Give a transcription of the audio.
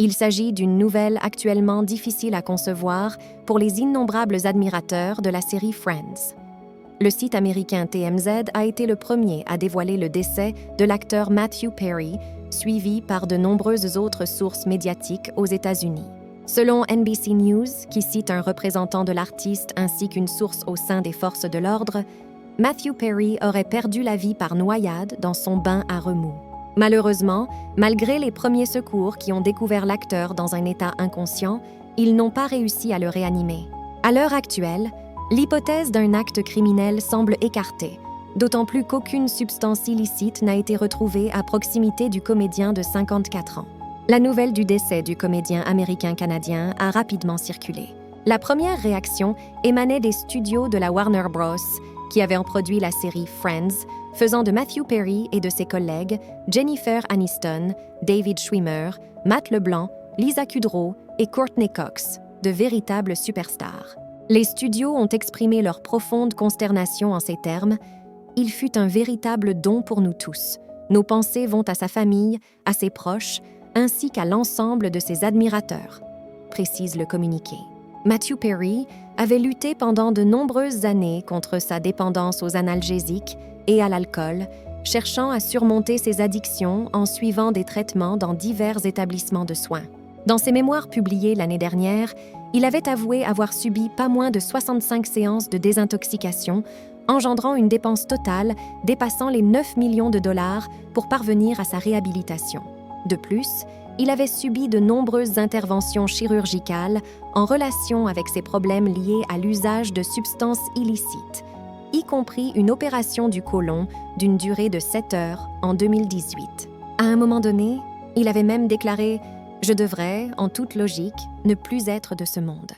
Il s'agit d'une nouvelle actuellement difficile à concevoir pour les innombrables admirateurs de la série Friends. Le site américain TMZ a été le premier à dévoiler le décès de l'acteur Matthew Perry, suivi par de nombreuses autres sources médiatiques aux États-Unis. Selon NBC News, qui cite un représentant de l'artiste ainsi qu'une source au sein des forces de l'ordre, Matthew Perry aurait perdu la vie par noyade dans son bain à remous. Malheureusement, malgré les premiers secours qui ont découvert l'acteur dans un état inconscient, ils n'ont pas réussi à le réanimer. À l'heure actuelle, l'hypothèse d'un acte criminel semble écartée, d'autant plus qu'aucune substance illicite n'a été retrouvée à proximité du comédien de 54 ans. La nouvelle du décès du comédien américain-canadien a rapidement circulé. La première réaction émanait des studios de la Warner Bros., qui avaient produit la série Friends, faisant de Matthew Perry et de ses collègues Jennifer Aniston, David Schwimmer, Matt LeBlanc, Lisa Kudrow et Courtney Cox de véritables superstars. Les studios ont exprimé leur profonde consternation en ces termes. « Il fut un véritable don pour nous tous. Nos pensées vont à sa famille, à ses proches, ainsi qu'à l'ensemble de ses admirateurs », précise le communiqué. Matthew Perry avait lutté pendant de nombreuses années contre sa dépendance aux analgésiques et à l'alcool, cherchant à surmonter ses addictions en suivant des traitements dans divers établissements de soins. Dans ses mémoires publiées l'année dernière, il avait avoué avoir subi pas moins de 65 séances de désintoxication, engendrant une dépense totale dépassant les 9 millions de dollars pour parvenir à sa réhabilitation. De plus, il avait subi de nombreuses interventions chirurgicales en relation avec ses problèmes liés à l'usage de substances illicites, y compris une opération du côlon d'une durée de 7 heures en 2018. À un moment donné, il avait même déclaré « Je devrais, en toute logique, ne plus être de ce monde ».